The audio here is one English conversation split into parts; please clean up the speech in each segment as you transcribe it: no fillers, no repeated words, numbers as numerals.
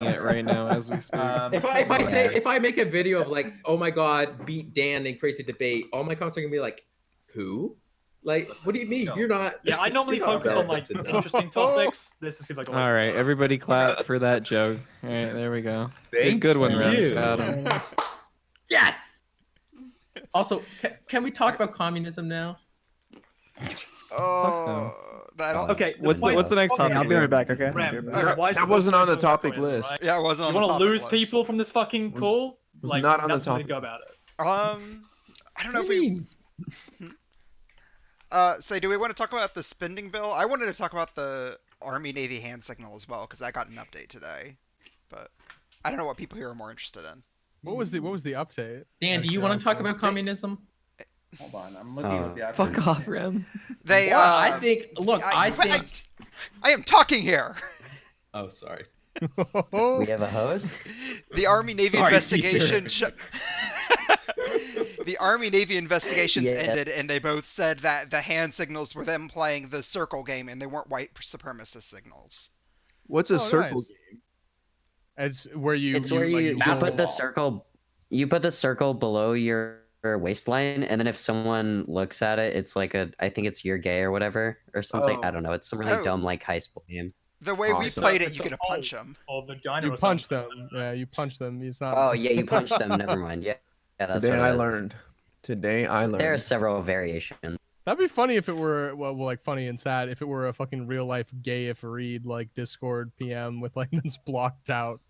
it right now as we speak. If I make a video of like, oh my god, beat Dan and creates a debate, all my comments are gonna be like, who? Like, what do you mean? You're not. Yeah, I normally you're not focus on relevant like to know. interesting topics. This seems like a waste All of right, time. everybody clap for that joke. All right, there we go. Thank Good one, Rems. you. Got him. Yes. Also, can we talk about communism now? Oh, I don't. Okay, What's the next Okay, topic? I'll be right back. Okay. Ram, Okay. why is That the wasn't on the focus topic communism, list. right? Yeah, it wasn't on You the want to topic lose list. people from this fucking call? Was Like, not on the that's the way to topic. go about it. I don't know if we. So do we want to talk about the spending bill? I wanted to talk about the Army Navy hand signal as well because I got an update today, but I don't know what people here are more interested in. What was the update? Dan, do you want to talk about communism? Hold on, I'm looking at the actual. Fuck off, Rem. They. Well, I think. Look, I think. I am talking here. Oh, sorry. We have a host? The Army Navy Sorry, investigation. The Army Navy investigations Yeah. ended, and they both said that the hand signals were them playing the circle game, and they weren't white supremacist signals. What's a Oh, circle nice. game? It's where you. It's where you put the basketball. circle. You put the circle below your waistline, and then if someone looks at it, it's like I think it's you're gay or whatever or something. Oh. I don't know. It's some really Oh. dumb like high school game. The way we Awesome. played it, It's you a- get to punch them. Or vagina You or punch something. them. Yeah, you punch them. It's not. Oh yeah, you punch them. Never mind. Yeah, that's Today what I it is. learned. Today I learned. There are several variations. That'd be funny if it were like funny and sad if it were a fucking real life gay if read like Discord PM with like this blocked out.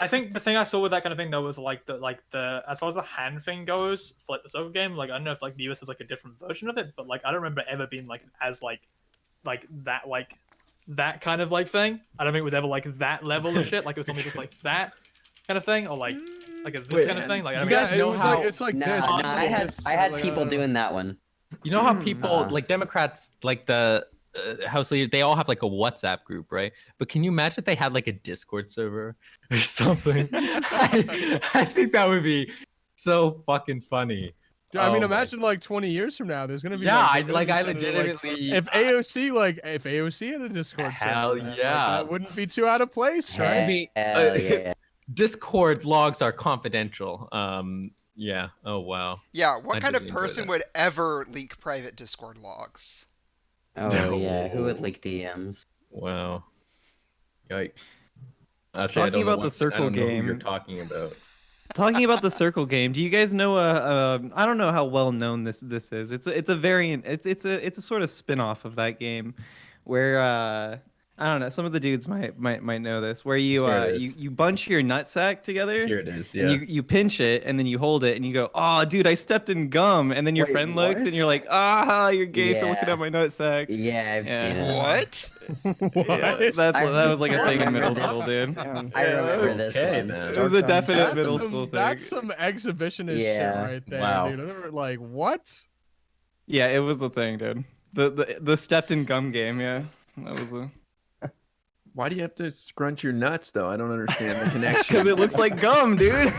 I think the thing I saw with that kind of thing though was like the as far as the hand thing goes for like the circle game, like I don't know if like the US has like a different version of it, but like I don't remember ever being like as like that kind of like thing. I don't think it was ever like that level of shit. Like it was only just like that kind of thing, or like a this Wait, kind of thing. Like I You don't guys know. know know how how- it's like Nah, this. nah, it's I like had this, I had like, people don't know. doing that one. You know how people Nah. like Democrats, like the House leaders, they all have like a WhatsApp group, right? But can you imagine if they had like a Discord server or something? I think that would be so fucking funny. Dude, I mean, Oh my- imagine like 20 years from now, there's gonna be. Yeah, like, I videos that are, like, legitimately. if AOC had a Discord Hell server, man, yeah. that wouldn't be too out of place, right? Hell mean, yeah. Discord logs are confidential. Yeah. Oh wow. Yeah, what I kind of did enjoy person that. would ever leak private Discord logs? Oh yeah, who would leak DMs? Wow. Yikes. Actually, I Talking don't know about the what- circle I don't know who game. you're talking about. Talking about the circle game, do you guys know? I don't know how well known this is. It's a variant. It's a sort of spin-off of that game, where I don't know. Some of the dudes might know this. Where you Here it is. you bunch your nutsack together. Here it is. And Yeah. you pinch it and then you hold it and you go, oh dude, I stepped in gum, and then your Wait, friend looks what? and you're like, ah, you're gay for looking Yeah. at my nutsack. Yeah, I've seen it. What? Yeah, that was like a thing in remember middle this school, dude. Damn. I remember this Okay, one. then. It was a definite That's middle some, school thing. that's some exhibitionist Yeah. shit right there, Wow. dude. I remember, like, what? Yeah, it was the thing, dude. The stepped in gum game, yeah. That was a Why do you have to scrunch your nuts though? I don't understand the connection. because it looks like gum, dude.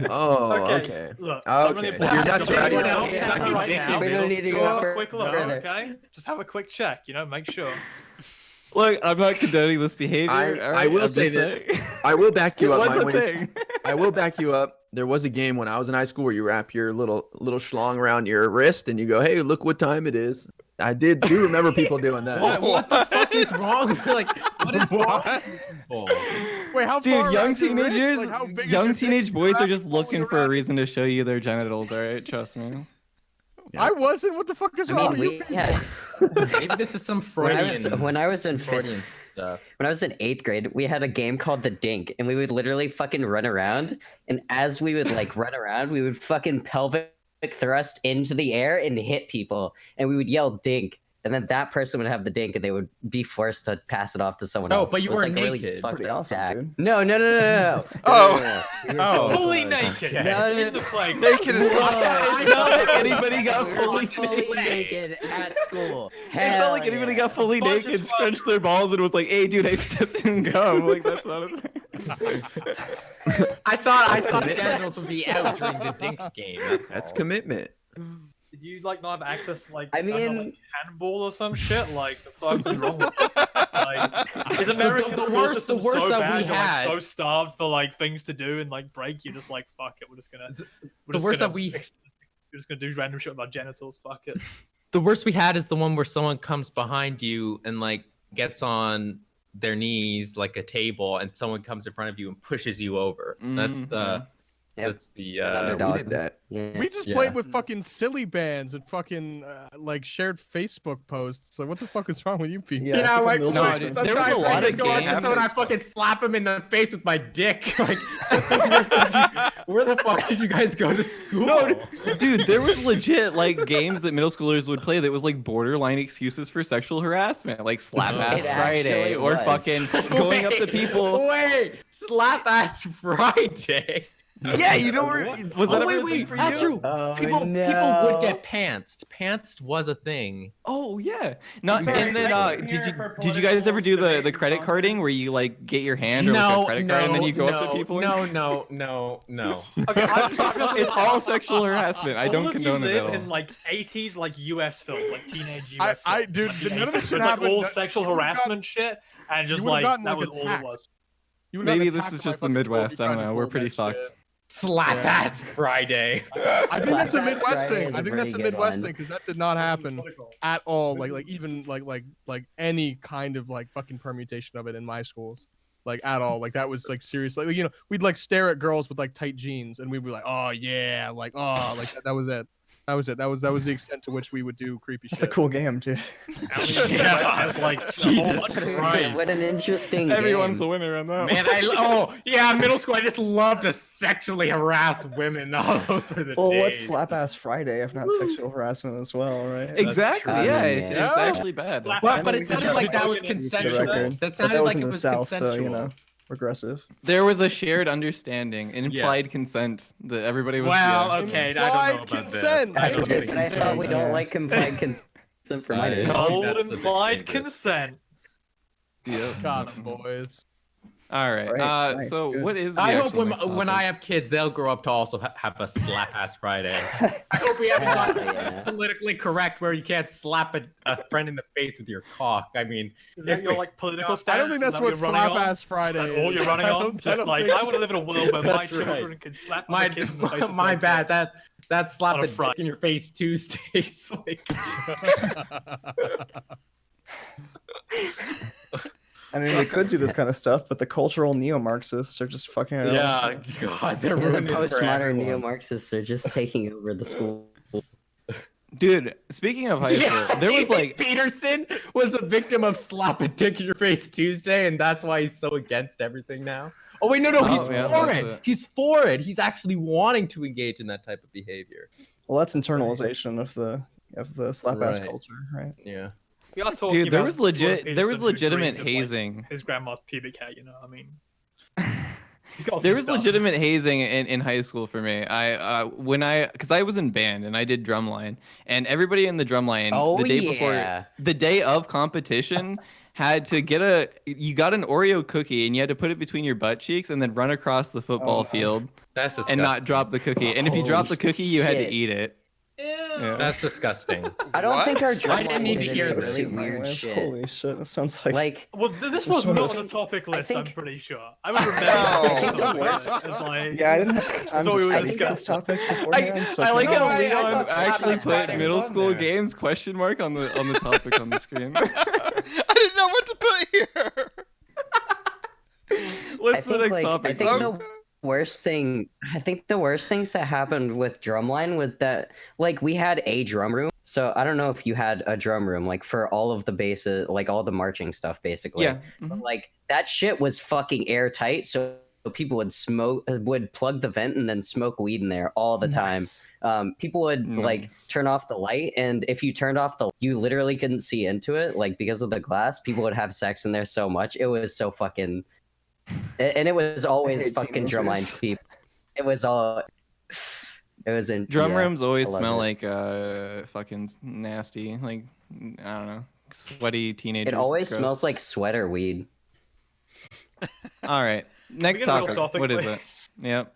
Oh, okay. Look, Okay. I'm gonna You're put- not Don't ready anyone to- else Yeah. second right now. We don't need to Do go a fur- quick look, further. okay? Just have a quick check, make sure. Look, I'm not condoning this behavior. I all right? will I'm say just this. saying. I will back you It up. was My a waist. thing. I will back you up. There was a game when I was in high school where you wrap your little schlong around your wrist and you go, "Hey, look what time it is." I do remember people doing that. What the fuck is wrong? Like, what is wrong? with people? Wait, how Dude, far young around your wrist? teenagers, Like, how big is young your dick? teenage boys are Wrap just it looking for a around- reason to show you their genitals. All right, trust me. I wasn't. What the fuck is I wrong mean, with we you? had Maybe this is some when Freudian. I was in Freudian stuff. when I was in 8th grade, we had a game called the Dink, and we would literally fucking run around, and as we would like run around, we would fucking pelvic thrust into the air and hit people, and we would yell "Dink." And then that person would have the dink, and they would be forced to pass it off to someone Oh, else. but you It was, weren't like, a really naked. fucked Pretty up awesome, tag. dude. No. Oh. We were Oh. Fully like- naked. No, In the play. Naked is I felt like anybody got We were fully fully naked. naked at school. It felt like Hell anybody yeah. got fully Bunch of naked, fuck- scrunched their balls, and was like, "Hey, dude, I stepped in gum." Like that's not a thing. I thought genitals would be out during the dink game. That's all. commitment. Did you like not have access to like I don't know, mean- like handball or some shit? Like the fuck is wrong with you? Like, is American the school worst- system the worst so that bad? we You're had- like so starved for like things to do and like break. You're just like fuck it. We're the worst that we- we're just gonna do random shit with our genitals. Fuck it. The worst we had is the one where someone comes behind you and like gets on their knees like a table, and someone comes in front of you and pushes you over. That's the. Yep. That's the. We Underdog. did that. Yeah. We just Yeah. played with fucking silly bands and fucking like shared Facebook posts. Like, what the fuck is wrong with you people? Yeah, You I know, think like in middle no, school dude, it's there was a sometimes lot I of just go on games. episode, I fucking slap him in the face with my dick. Like, where the fuck did you guys go to school? No, dude, there was legit like games that middle schoolers would play that was like borderline excuses for sexual harassment, like Slap Ass It Friday actually or was. fucking going up to people. Wait, slap ass Friday. Yeah, you know where was that ever a thing for that's you? true. Oh, People no. would get pantsed. Pantsed was a thing. Oh yeah, not Sorry, and then right did you guys ever do the credit carding where you like get your hand or like a credit card and then you go up to people? No. Okay, It's all sexual harassment. I don't condone it at live all. in like 80s like US films, like teenage US I films. dude, like, none of this it's shit like happened. all That- sexual you would've harassment shit, and just you would've like gotten, that like, was all it attacked. was. You would've Maybe gotten this attacked is by just the fucking Midwest. Sophie I don't trying to know. We're pull pretty that fucked. shit. Slap Yeah. ass Friday. I think that's a Slap Ass Midwest Friday thing. is I a think that's a pretty good Midwest one. thing because that did not happen at all. Like even like any kind of like fucking permutation of it in my schools. Like at all. Like that was like serious. Like you know, we'd like stare at girls with like tight jeans and we'd be like, oh yeah, like oh like that was it. That was it. That was the extent to which we would do creepy That's shit. a cool game, dude. Has like Jesus Christ. What an interesting Everyone's a game. winner on that. Man, middle school. I just love to sexually harass women. Oh, those were the Well, what's days. Slap Ass Friday if not sexual harassment as well, right? Exactly. true. Yeah, I mean, it's yeah. actually bad. But we it could sounded have like that was for the consensual. record. That But sounded that was like in it the was South, consensual. so you know, regressive. There was a shared understanding, an implied Yes. consent that everybody was. Well, yeah. okay, I don't know Implied about consent. this. I don't But I thought we don't Yeah. like implied consent for I minors. know. old That's a bit implied dangerous. consent. Yep. Got 'em, boys. All right. Right, nice, So good. what is? The I hope actual next when I topic? have kids, they'll grow up to also have a slap ass Friday. I hope we haven't Hell gotten yeah. politically correct where you can't slap a friend in the face with your cock. I mean, Is that if your we- like political I stance? don't think Is that's that what you're running Slap on? Ass Friday That's is. all you're running I on? don't Just like think- I want to live in a world where my That's right. children can slap other kids in the face. with my their bad. cocks. That slap On a a dick Friday. in your face Tuesdays. Like, I mean, we could do this kind of stuff, but the cultural neo-Marxists are just fucking it up. yeah, God, they're The ruining it for postmodern everyone. neo-Marxists are just taking over the school. Dude, speaking of high Yeah, school, do there you was think like Peterson was a victim of slap a dick in your face Tuesday, and that's why he's so against everything now. Oh wait, no, he's Oh, yeah, for that's it. it. He's for it. He's actually wanting to engage in that type of behavior. Well, that's internalization of the slap ass Right. culture, right? Yeah. We are talking dude, there about was legit Jordan there was Peterson who legitimate dreams of, like, hazing. his grandma's pubic hair, you know. I mean, he's got There some was stuff. legitimate hazing in high school for me. Because I was in band and I did drumline, and everybody in the drumline Oh, the day yeah. before the day of competition had to you got an Oreo cookie and you had to put it between your butt cheeks and then run across the football no. field That's disgusting. and not drop the cookie. And if you Holy dropped the cookie, you had to shit. eat it. Yeah. That's disgusting. I don't think our What? drum I didn't need to did hear any this. really weird Mindwaves? shit. Holy shit, that sounds like. Like, Well, this Some was sort not of- on the topic list. I'm think- pretty sure. I would remember. No. the list. It's like, yeah, I didn't have time what to we were study discussing. this topic beforehand. So I like can- how I Leon thought Slap actually Ass put Friday was middle on school there. games question mark on the topic on the screen. I didn't know what to put here. What's I the think, next like, topic? I think Okay. the worst things that happened with drumline was that, like, we had a drum room. So I don't know if you had a drum room, like, for all of the bases, like all the marching stuff, basically. Yeah. But, like, that shit was fucking airtight. So people would plug the vent and then smoke weed in there all the time. Nice. People would like Nice. turn off the light, and if you turned off you literally couldn't see into it, like, because of the glass. People would have sex in there so much. It was so fucking, and it was always hate fucking teenagers. drumline people. It was all. It was in Drum yeah, rooms always I love smell it. like fucking nasty, like I don't know, sweaty teenagers. It always It's gross. smells like sweater weed. All right, next get a real topic. topic, What is please? it? Yep.